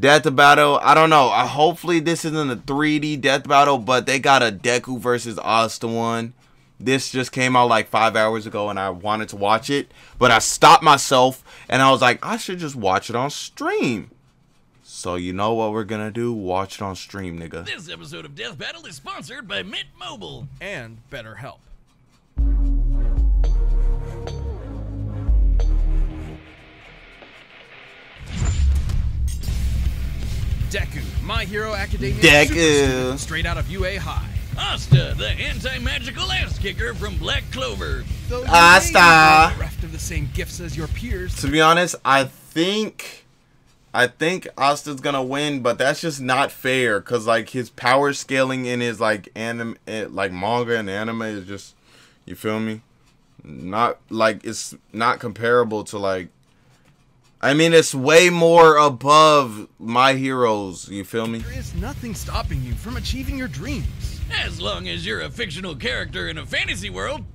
Death battle. I don't know. Hopefully this isn't a 3D death battle, but they got a Deku versus Asta one. This just came out like 5 hours ago, and I wanted to watch it, but I stopped myself, and I was like, I should just watch it on stream. So you know what we're gonna do? Watch it on stream, nigga. This episode of Death Battle is sponsored by Mint Mobile and BetterHelp. Deku, My Hero Academia super student, straight out of UA High. Asta, the anti-magical ass kicker from Black Clover. Asta. Bereft of the same gifts as your peers. To be honest, I think Asta's gonna win, but that's just not fair, cause like his power scaling in his like anime, like manga and anime is just, you feel me? Not like, it's not comparable to like. I mean, it's way more above My Heroes, you feel me? There is nothing stopping you from achieving your dreams. As long as you're a fictional character in a fantasy world.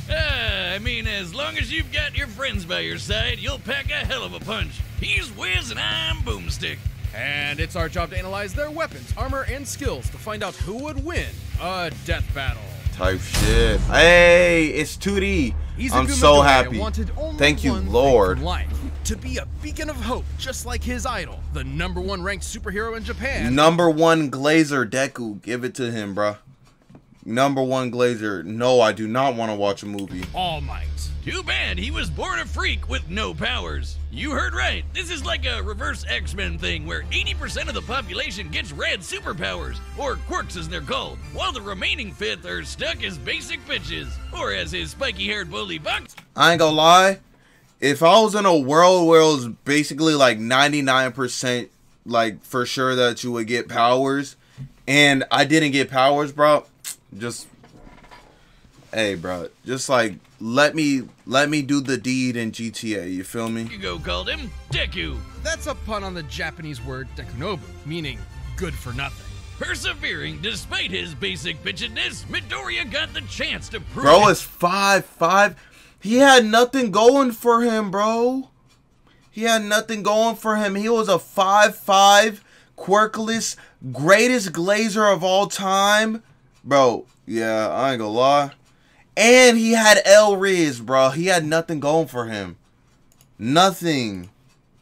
I mean, as long as you've got your friends by your side, you'll pack a hell of a punch. He's Wiz and I'm Boomstick. And it's our job to analyze their weapons, armor, and skills to find out who would win a death battle. Type shit. Hey, it's 2D. I'm so happy. Thank you, Lord. To be a beacon of hope, just like his idol, the #1 ranked superhero in Japan. #1 Glazer Deku. Give it to him, bruh. #1 Glazer. No, I do not want to watch a movie. All Might. Too bad he was born a freak with no powers. You heard right. This is like a reverse X-Men thing where 80% of the population gets red superpowers, or quirks as they're called, while the remaining fifth are stuck as basic bitches, or as his spiky-haired bully Bucks. I ain't gonna lie. If I was in a world where it was basically like 99% like for sure that you would get powers, and I didn't get powers, bro, just, hey, bro, just like let me do the deed in GTA. You feel me? Hugo called him Deku. That's a pun on the Japanese word dekunobu, meaning good for nothing. Persevering despite his basic bitchedness, Midoriya got the chance to prove bro is 5'5". He had nothing going for him, bro. He had nothing going for him. He was a 5'5", quirkless, greatest Glazer of all time. Bro, yeah, I ain't gonna lie. And he had L-Riz, bro. He had nothing going for him. Nothing.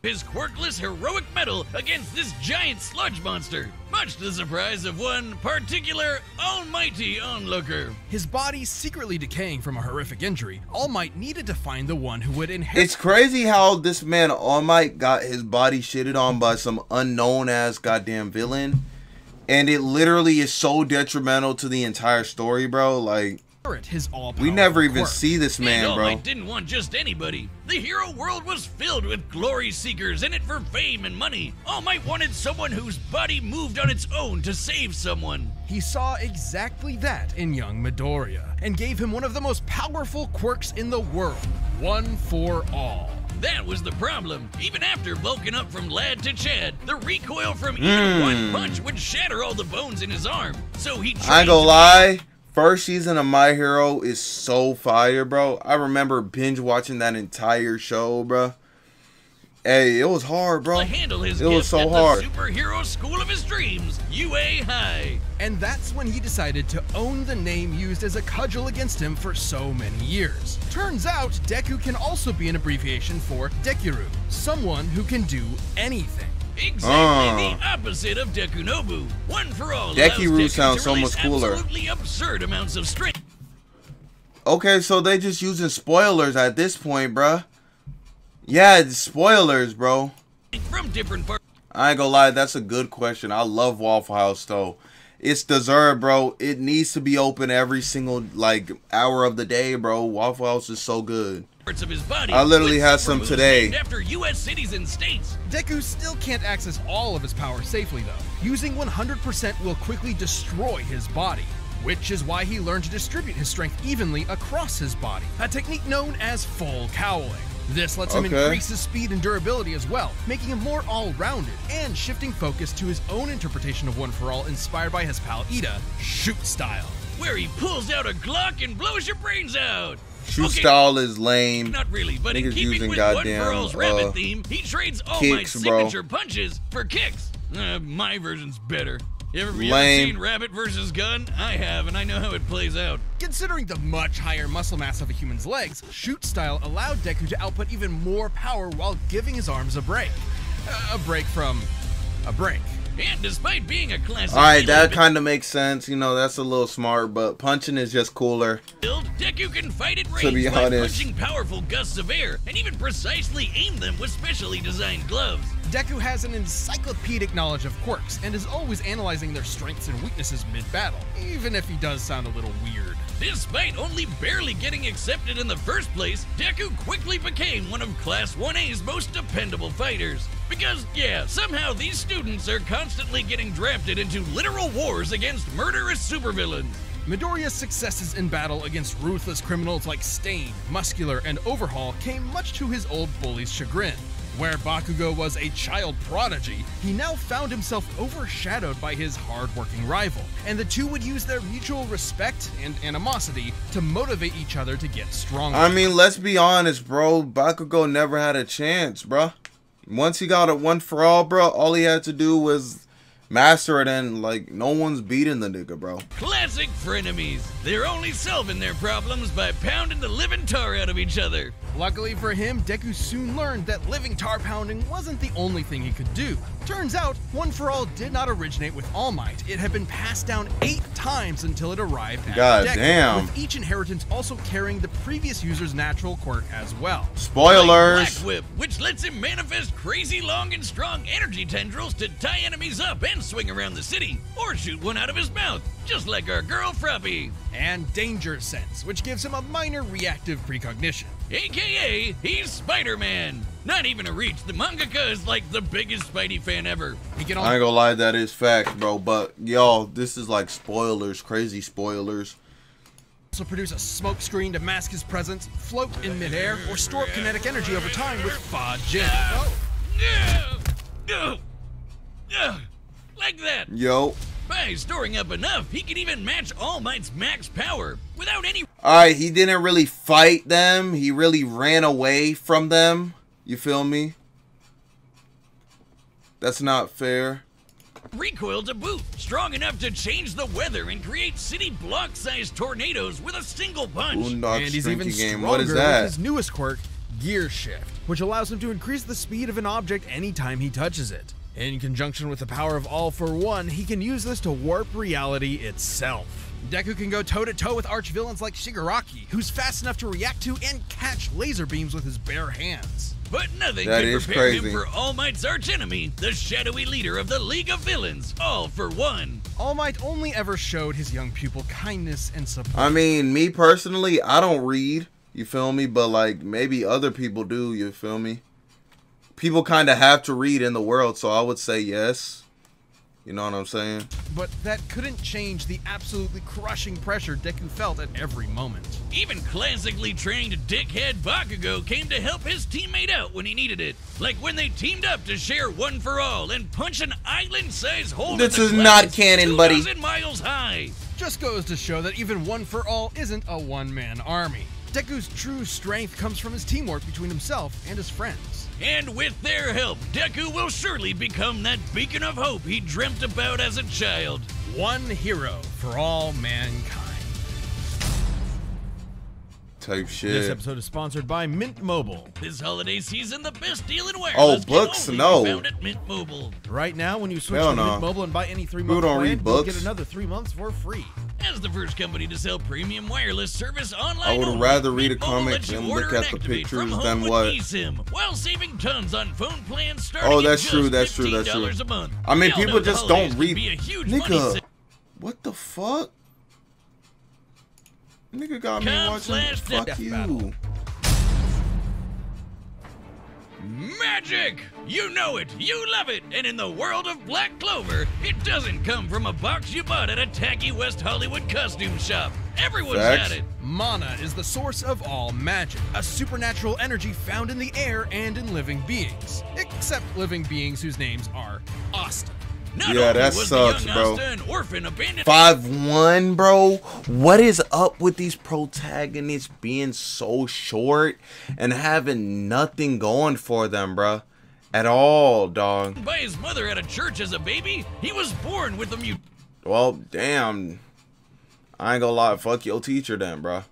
His quirkless heroic mettle against this giant sludge monster, much to the surprise of one particular almighty onlooker. His body secretly decaying from a horrific injury, All Might needed to find the one who would inherit. It's crazy how this man All Might got his body shitted on by some unknown ass goddamn villain, and it literally is so detrimental to the entire story, bro. Like, his we never even see this man, and bro. All Might didn't want just anybody. The hero world was filled with glory seekers in it for fame and money. All Might wanted someone whose body moved on its own to save someone. He saw exactly that in young Midoriya, and gave him one of the most powerful quirks in the world, One for All. That was the problem. Even after bulking up from lad to Chad, the recoil from even one punch would shatter all the bones in his arm. So he tried. I ain't gonna lie. First season of My Hero is so fire, bro. I remember binge watching that entire show, bro. Hey, it was hard, bro. It was so hard. The superhero school of his dreams, UA High. And that's when he decided to own the name used as a cudgel against him for so many years. Turns out, Deku can also be an abbreviation for Dekiru, someone who can do anything. Exactly the opposite of Dekunobu. One for All. Dekiru sounds so much cooler. Absolutely absurd amounts of strength. Okay, so they just using spoilers at this point, bruh. Yeah, it's spoilers, bro. From different parts. I ain't gonna lie, that's a good question. I love Waffle House though. It's deserved, bro. It needs to be open every single like hour of the day, bro. Waffle House is so good. Of his body, I literally had some today. After U.S. cities and states. Deku still can't access all of his power safely though. Using 100% will quickly destroy his body, which is why he learned to distribute his strength evenly across his body, a technique known as full cowling. This lets him increase his speed and durability as well, making him more all-rounded, and shifting focus to his own interpretation of One for All inspired by his pal Ida, shoot style. Where he pulls out a Glock and blows your brains out. shoot Okay, style is lame. not really, but in Niggas keeping using with goddamn, One For All's rabbit theme, he trades All Might's kicks, bro. signature punches for kicks. My version's better. You ever Lame. seen Rabbit versus Gun? I have, and I know how it plays out. Considering the much higher muscle mass of a human's legs, shoot style allowed Deku to output even more power while giving his arms a break. A break from a break. And despite being a classic Alright, that kind of makes sense. You know, that's a little smart, but punching is just cooler. build, Deku can fight at range To be by honest. punching powerful gusts of air and even precisely aim them with specially designed gloves. Deku has an encyclopedic knowledge of quirks and is always analyzing their strengths and weaknesses mid-battle, even if he does sound a little weird. Despite only barely getting accepted in the first place, Deku quickly became one of Class 1A's most dependable fighters. Because, yeah, somehow these students are constantly getting drafted into literal wars against murderous supervillains. Midoriya's successes in battle against ruthless criminals like Stain, Muscular, and Overhaul came much to his old bully's chagrin. Where Bakugo was a child prodigy, he now found himself overshadowed by his hard-working rival, and the two would use their mutual respect and animosity to motivate each other to get stronger. I mean, let's be honest, bro. Bakugo never had a chance, bro. Once he got a One For All, bro, all he had to do was master it, and like no one's beating the nigga, bro. Classic frenemies. They're only solving their problems by pounding the living tar out of each other. Luckily for him, Deku soon learned that living tar pounding wasn't the only thing he could do. Turns out, One For All did not originate with All Might. It had been passed down 8 times until it arrived at God Deku, damn. with each inheritance also carrying the previous user's natural quirk as well. Spoilers. Like Black Whip, which lets him manifest crazy long and strong energy tendrils to tie enemies up and swing around the city, or shoot one out of his mouth, just like our girl Fruppy. And Danger Sense, which gives him a minor reactive precognition. AKA, he's Spider-Man. Not even a reach, the mangaka is like the biggest Spidey fan ever. He can I ain't gonna lie, that is facts, bro. But y'all, this is like spoilers, crazy spoilers. also produce a smoke screen to mask his presence, float in midair, or store up kinetic energy over time with Fa Jin. Like that. Yo. By storing up enough, he can even match All Might's max power without any Alright, he didn't really fight them. He really ran away from them. You feel me? That's not fair. recoil to boot, strong enough to change the weather and create city block-sized tornadoes with a single punch. Boondock And he's even Shrinky Game. stronger What is with that? his newest quirk, Gear Shift, which allows him to increase the speed of an object anytime he touches it. In conjunction with the power of All For One, he can use this to warp reality itself. Deku can go toe-to-toe with arch-villains like Shigaraki, who's fast enough to react to and catch laser beams with his bare hands. But nothing That can is prepare him crazy. for All Might's archenemy, the shadowy leader of the League of Villains, All For One. All Might only ever showed his young pupil kindness and support. I mean, me personally, I don't read. You feel me? But like maybe other people do. You feel me? People kind of have to read in the world, so I would say yes. You know what I'm saying? But that couldn't change the absolutely crushing pressure Deku felt at every moment. Even classically trained dickhead Bakugo came to help his teammate out when he needed it. Like when they teamed up to share One For All and punch an island-sized hole This in the is not clouds canon, buddy. 2,000 miles high. Just goes to show that even One For All isn't a one-man army. Deku's true strength comes from his teamwork between himself and his friends. And with their help, Deku will surely become that beacon of hope he dreamt about as a child. One hero for all mankind. Type This shit. episode is sponsored by Mint Mobile. This holiday season, the best deal in wireless Oh, can books? only No. be found at Mint Mobile. Right now, when you switch Hell to no. Mint Mobile and buy any 3-month People don't plan, read you'll books. get another 3 months for free. As the first company to sell premium wireless service online, I would only, rather read a Mint Mobile comic lets you than order look and at the activate from pictures home than with what- eSIM, while saving tons on phone plans starting Oh, at that's just true, that's true, that's $15 true. a month. I mean, We all people know the just holidays don't can read. be a huge money Nigga, what the fuck? Nigga got me watching. /death Fuck you. battle. Magic! You know it, you love it, and in the world of Black Clover, it doesn't come from a box you bought at a tacky West Hollywood costume shop. Everyone's Facts. got it. Mana is the source of all magic, a supernatural energy found in the air and in living beings. Except living beings whose names are Asta. Not Yeah, only that was sucks, the young bro. Asta an orphan abandoned 5'1", bro. What is up with these protagonists being so short and having nothing going for them, bro? At all, dog. by his mother at a church as a baby, he was born with a Well, damn. I ain't gonna lie. Fuck your teacher then, bro.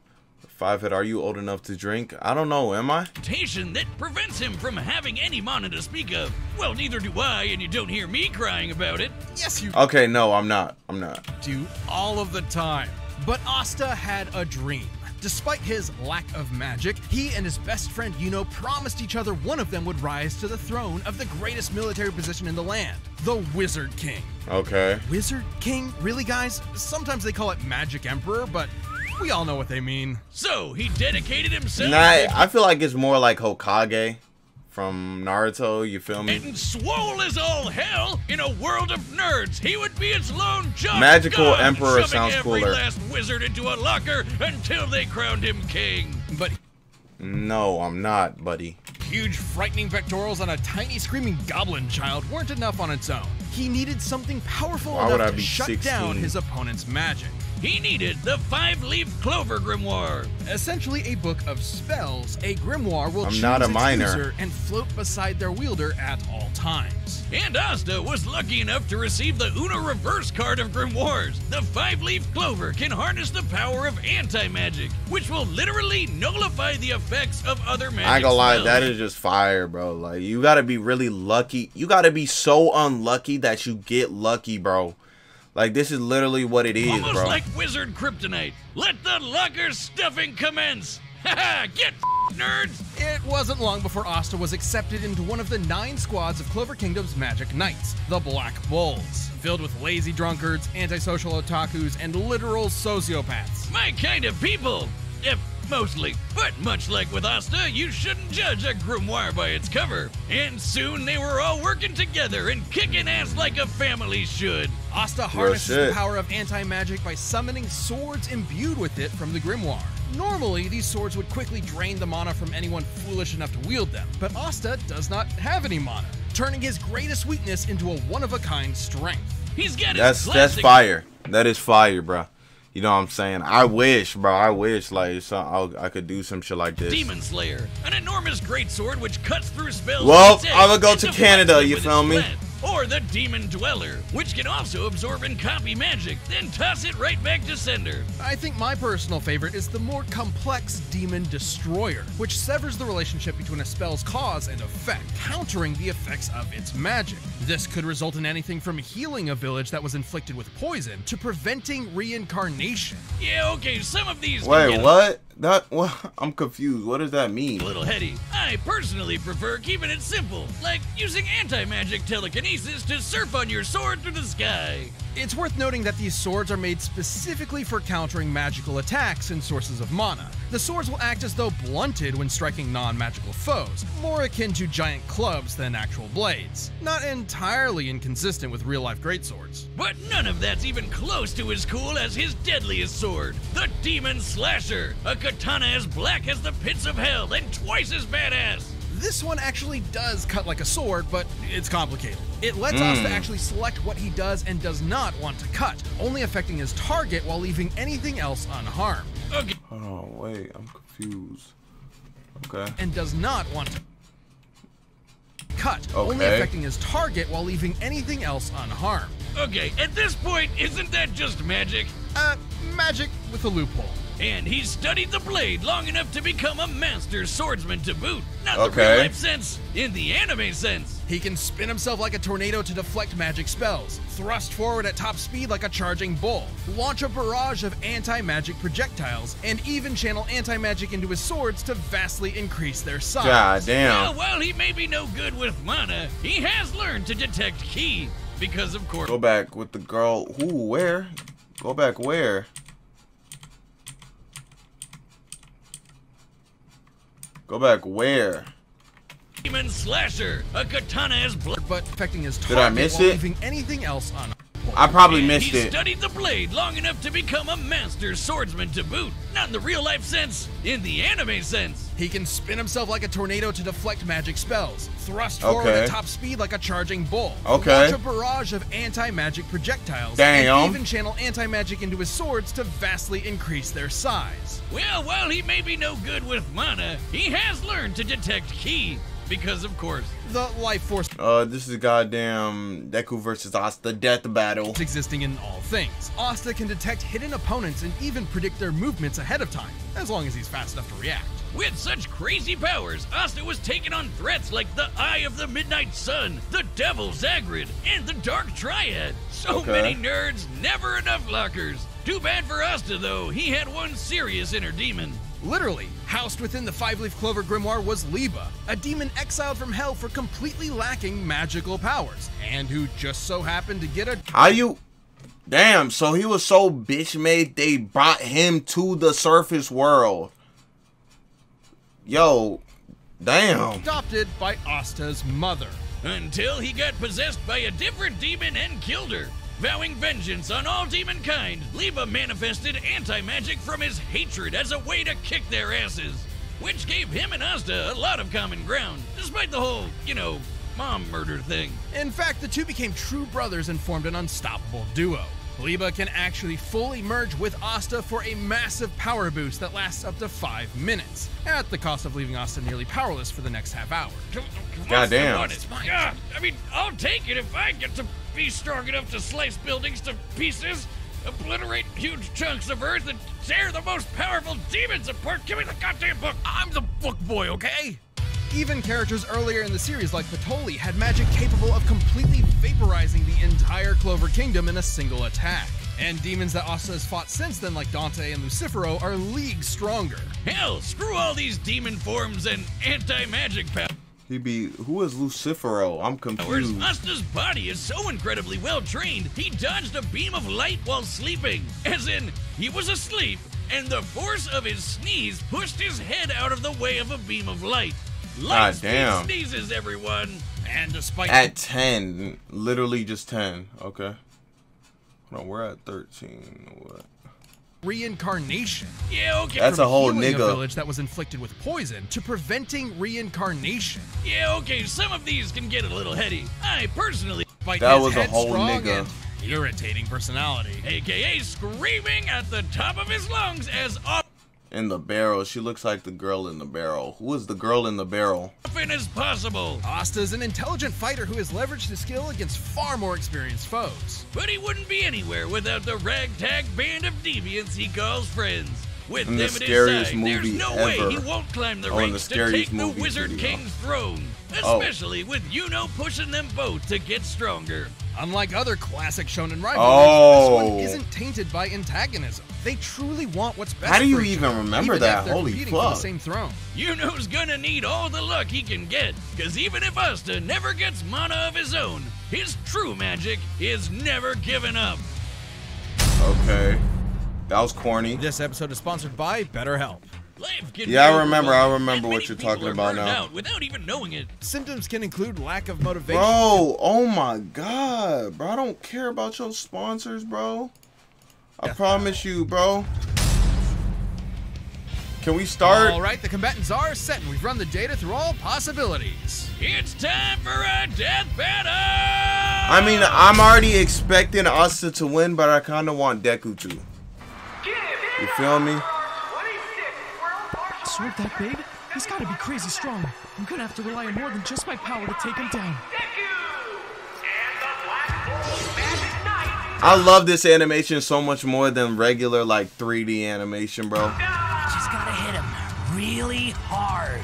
5', are you old enough to drink? I don't know, am I? mutation that prevents him from having any mana to speak of. Well, neither do I, and you don't hear me crying about it. Yes, you Okay, no, I'm not. I'm not. do all of the time. But Asta had a dream. Despite his lack of magic, he and his best friend Yuno promised each other one of them would rise to the throne of the greatest military position in the land, the Wizard King. Okay. Wizard King? Really, guys? Sometimes they call it Magic Emperor, but we all know what they mean. So he dedicated himself Nah, I feel like it's more like Hokage from Naruto, you feel me? and swole as all hell in a world of nerds. He would be its lone job. Magical god, Emperor shoving sounds every cooler. last wizard into a locker until they crowned him king. But No, I'm not, buddy. huge frightening pectorals on a tiny screaming goblin child weren't enough on its own. He needed something powerful Why would enough I to be shut 16? down his opponent's magic. He needed the 5-leaf clover grimoire. Essentially a book of spells, a grimoire will I'm choose not a its minor. user and float beside their wielder at all times. And Asta was lucky enough to receive the Una reverse card of grimoires. The 5-leaf clover can harness the power of anti-magic, which will literally nullify the effects of other magic I ain't gonna lie, spells. that is just fire, bro. Like, you gotta be really lucky. You gotta be so unlucky that you get lucky, bro. Like, this is literally what it is, Almost bro. like wizard kryptonite. Let the locker stuffing commence. Haha, get nerds. It wasn't long before Asta was accepted into one of the 9 squads of Clover Kingdom's Magic Knights, the Black Bulls, filled with lazy drunkards, antisocial otakus, and literal sociopaths. My kind of people. Mostly. But much like with Asta, you shouldn't judge a grimoire by its cover. And soon they were all working together and kicking ass like a family should. Asta harnesses the shit. power of anti-magic by summoning swords imbued with it from the grimoire. Normally, these swords would quickly drain the mana from anyone foolish enough to wield them, but Asta does not have any mana, turning his greatest weakness into a one-of-a-kind strength. He's got his That's classic fire. That is fire, bro. You know what I'm saying? I wish, bro. I wish, like, I could do some shit like this. Demon Slayer, an enormous greatsword which cuts through spells. Well, with its I'ma edge go and to deflects Canada, them you with feel its me? breath. Or the Demon Dweller, which can also absorb and copy magic, then toss it right back to sender. I think my personal favorite is the more complex Demon Destroyer, which severs the relationship between a spell's cause and effect, countering the effects of its magic. This could result in anything from healing a village that was inflicted with poison to preventing reincarnation. Yeah, okay, some of these can Wait, get what? I'm confused. What does that mean? a little heady. I personally prefer keeping it simple, like using anti-magic telekinesis to surf on your sword through the sky. It's worth noting that these swords are made specifically for countering magical attacks and sources of mana. The swords will act as though blunted when striking non-magical foes, more akin to giant clubs than actual blades. Not entirely inconsistent with real-life greatswords. But none of that's even close to as cool as his deadliest sword, the Demon Slasher, a katana as black as the pits of hell and twice as badass. This one actually does cut like a sword, but it's complicated. It lets Asta actually select what he does and does not want to cut, only affecting his target while leaving anything else unharmed. Okay, Oh, wait. I'm confused. Okay. And does not want to cut, only Okay. affecting his target while leaving anything else unharmed. okay, at this point, isn't that just magic? Magic with a loophole. And he studied the blade long enough to become a master swordsman to boot. Not the Okay. real life sense, in the anime sense. He can spin himself like a tornado to deflect magic spells, thrust forward at top speed like a charging bull, launch a barrage of anti-magic projectiles, and even channel anti-magic into his swords to vastly increase their size. God Well, damn. while he may be no good with mana, he has learned to detect ki. Because of course, Go back with the girl. Who? Where? Go back where? Go back where? Demon Slasher, a katana as black. But affecting his Did I target miss while it? leaving anything else unharmed. I probably And missed he it. studied the blade long enough to become a master swordsman to boot. Not in the real life sense, in the anime sense. He can spin himself like a tornado to deflect magic spells, thrust forward at top speed like a charging bull, launch a barrage of anti-magic projectiles, and even channel anti-magic into his swords to vastly increase their size. Well, while he may be no good with mana, he has learned to detect ki. Because, of course, the life force. This is goddamn Deku versus Asta death battle. Existing in all things. Asta can detect hidden opponents and even predict their movements ahead of time, as long as he's fast enough to react. With such crazy powers, Asta was taking on threats like the Eye of the Midnight Sun, the Devil Zagrid, and the Dark Triad. So many nerds, never enough lockers. Too bad for Asta, though. He had one serious inner demon. Literally, housed within the Five-Leaf Clover Grimoire was Liba, a demon exiled from hell for completely lacking magical powers, and who just so happened to get a— Damn, so he was so bitch-made they brought him to the surface world. Yo, damn. Adopted by Asta's mother. Until he got possessed by a different demon and killed her. Vowing vengeance on all demon kind, Liba manifested anti-magic from his hatred as a way to kick their asses, which gave him and Asta a lot of common ground, despite the whole, you know, mom murder thing. In fact, the two became true brothers and formed an unstoppable duo. Liba can actually fully merge with Asta for a massive power boost that lasts up to 5 minutes, at the cost of leaving Asta nearly powerless for the next half hour. Goddamn. Yeah, I mean, I'll take it if I get to be strong enough to slice buildings to pieces, obliterate huge chunks of earth, and tear the most powerful demons apart. Give me the goddamn book. I'm the book boy, okay? Even characters earlier in the series like Patoli had magic capable of completely vaporizing the entire Clover Kingdom in a single attack. And demons that Asta has fought since then like Dante and Lucifero are leagues stronger. Hell, screw all these demon forms and anti-magic powers. Who is Lucifero? I'm confused. Asta's body is so incredibly well trained, he dodged a beam of light while sleeping. As in, he was asleep, and the force of his sneeze pushed his head out of the way of a beam of light. Light speed sneezes, everyone. And despite— At 10, literally just 10. Okay. Hold on, we're at 13. What? Reincarnation. Yeah, okay. That's a whole nigga. nigga. A village that was inflicted with poison to preventing reincarnation. Yeah, okay. Some of these can get a little heady. I personally— That was a whole nigga. Irritating personality. AKA screaming at the top of his lungs as in the barrel. She looks like the girl in the barrel. Who is the girl in the barrel? often as possible. Asta is an intelligent fighter who has leveraged his skill against far more experienced foes. But he wouldn't be anywhere without the ragtag band of deviants he calls friends. With them at his side, there's no way he won't climb the ranks to take the Wizard King's throne. Especially with Yuno pushing them both to get stronger. Unlike other classic shonen rivalries, this one isn't tainted by antagonism. They truly want what's best. How do you for each even other, remember that? they're Holy competing for the fuck. same throne. Yuno's gonna need all the luck he can get, cause even if Asta never gets mana of his own, his true magic is never given up. Okay. That was corny. This episode is sponsored by BetterHelp. Yeah, I remember what you're talking about now. Without even knowing it. Symptoms can include lack of motivation. Bro, oh my god, bro, I don't care about your sponsors, bro. I promise you, bro. Can we start? All right, the combatants are set, and we've run the data through all possibilities. It's time for a death battle! I mean, I'm already expecting Asta to win, but I kind of want Deku to. You feel me? Sword that big? He's gotta be crazy strong. I'm gonna have to rely on more than just my power to take him down. I love this animation so much more than regular like 3D animation, bro. Just gotta hit him really hard.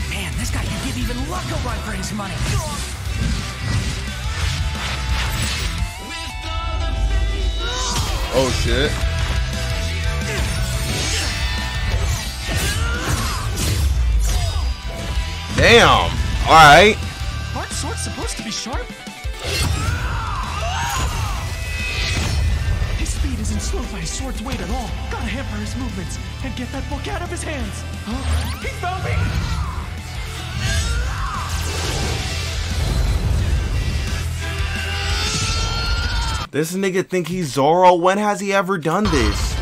Man, this guy can give even Luck a run for his money. Oh shit. Damn. Alright. Aren't swords supposed to be sharp? His speed isn't slowed by his sword's weight at all. Gotta hamper his movements and get that book out of his hands. Huh? He found me! This nigga think he's Zoro. When has he ever done this?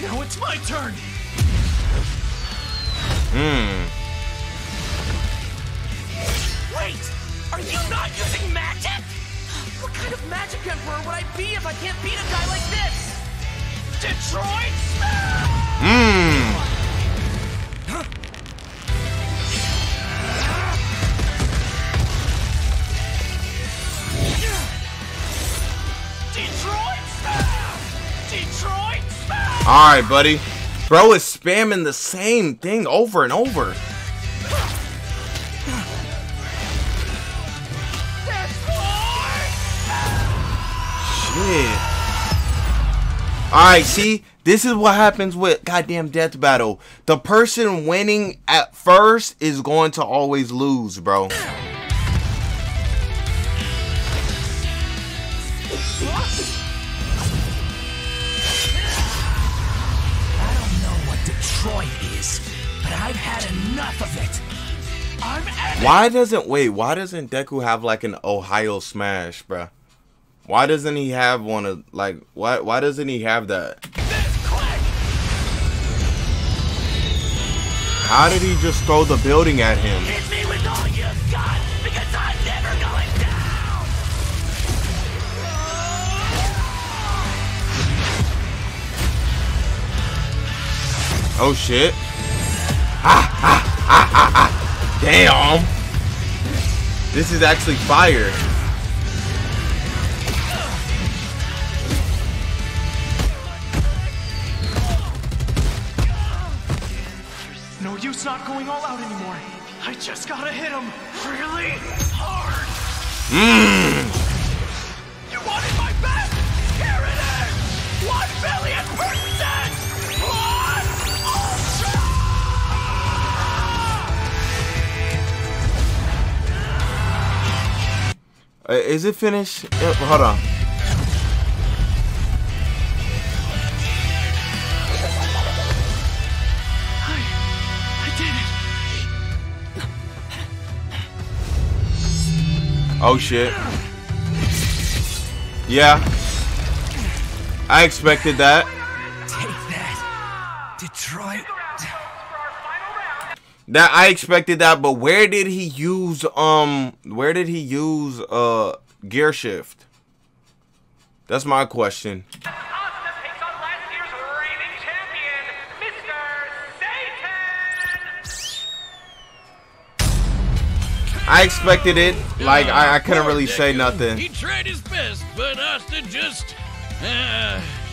Now it's my turn. Wait! Are you not using magic? What kind of magic emperor would I be if I can't beat a guy like this? Detroit Smash! Detroit Smash! Detroit Smash! Alright, buddy. Bro is spamming the same thing over and over. Shit. Alright, see? This is what happens with goddamn Death Battle. The person winning at first is going to always lose, bro. Detroit is, but I've had enough of it. Why doesn't Deku have like an Ohio Smash, bruh? Why doesn't he have one of like why doesn't he have that? How did he just throw the building at him? Hit me with all you've got, because I'm never going down. Oh shit. Damn. This is actually fire. No use not going all out anymore. I just gotta hit him really hard. You wanted my best? Here it is! 1,000,000,000%! Blood Ultra! Is it finished? Hold on. Oh shit. Yeah. I expected that. Take that, Detroit. That I expected that, but where did he use gear shift? That's my question. Asta takes on last year's reigning champion, Mr. Satan! I expected it. Like I couldn't really say Deku. nothing. He tried his best, but Asta just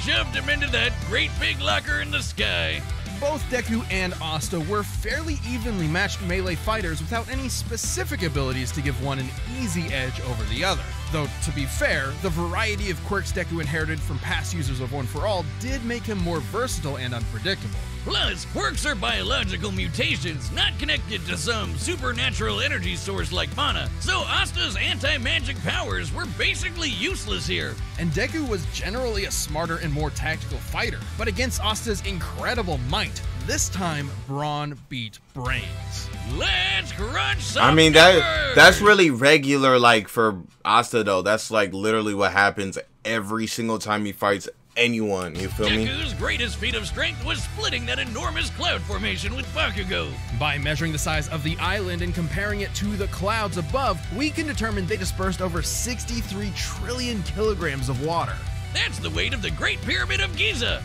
shoved him into that great big locker in the sky. Both Deku and Asta were fairly evenly matched melee fighters without any specific abilities to give one an easy edge over the other. Though, to be fair, the variety of quirks Deku inherited from past users of One For All did make him more versatile and unpredictable. Plus, quirks are biological mutations, not connected to some supernatural energy source like mana, so Asta's anti-magic powers were basically useless here. And Deku was generally a smarter and more tactical fighter, but against Asta's incredible might, this time brawn beat brains. Let's crunch some I mean numbers! that's really regular, like for Asta though. That's like literally what happens every single time he fights anyone, you feel me? Deku's greatest feat of strength was splitting that enormous cloud formation with Bakugo. By measuring the size of the island and comparing it to the clouds above, we can determine they dispersed over 63 trillion kilograms of water. That's the weight of the Great Pyramid of Giza.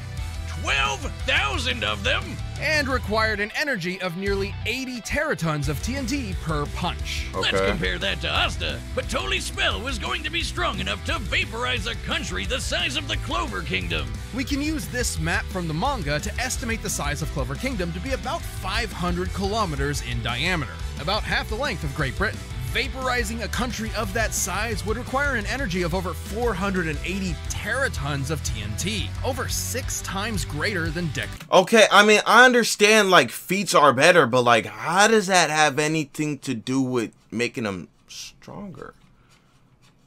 12,000 of them. And required an energy of nearly 80 teratons of TNT per punch. Let's Okay. compare that to Asta. But Toli's spell was going to be strong enough to vaporize a country the size of the Clover Kingdom. We can use this map from the manga to estimate the size of Clover Kingdom to be about 500 kilometers in diameter, about half the length of Great Britain. Vaporizing a country of that size would require an energy of over 480 teratons of TNT, over 6 times greater than Deku. Okay, I mean I understand like feats are better, but like how does that have anything to do with making them stronger?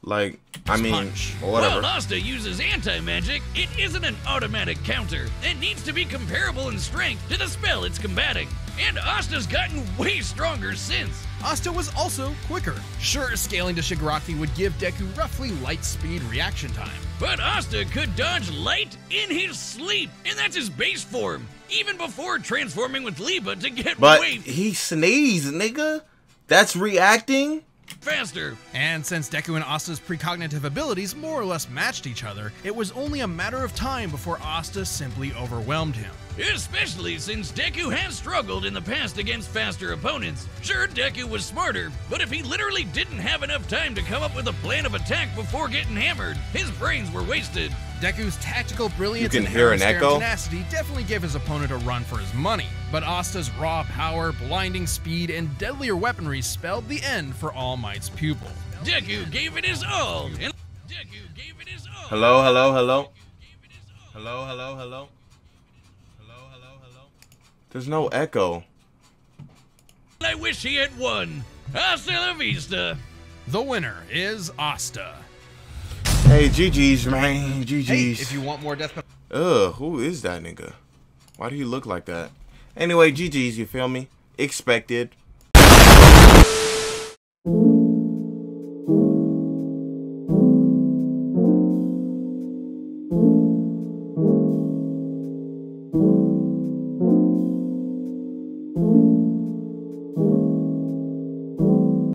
Like, I mean, Punch. whatever. While Asta uses anti-magic, it isn't an automatic counter. It needs to be comparable in strength to the spell it's combating. And Asta's gotten way stronger since. Asta was also quicker. Sure, scaling to Shigaraki would give Deku roughly light speed reaction time. But Asta could dodge light in his sleep, and that's his base form, even before transforming with Liba to get But way he sneezed, nigga. That's reacting. faster. And since Deku and Asta's precognitive abilities more or less matched each other, it was only a matter of time before Asta simply overwhelmed him. Especially since Deku has struggled in the past against faster opponents. Sure, Deku was smarter, but if he literally didn't have enough time to come up with a plan of attack before getting hammered, his brains were wasted. Deku's tactical brilliance You can and hear an Harem echo? tenacity definitely gave his opponent a run for his money, but Asta's raw power, blinding speed, and deadlier weaponry spelled the end for All Might's pupil. Deku gave it his all. And Deku gave it his all. Hello, hello, hello. Hello, hello, hello. Hello, hello, hello. There's no echo. I wish he had won. Hasta la vista. The winner is Asta. Hey, GG's, man. GG's. Hey, if you want more Death Metal... Ugh, who is that nigga? Why do he look like that? Anyway, GG's, you feel me? Expected.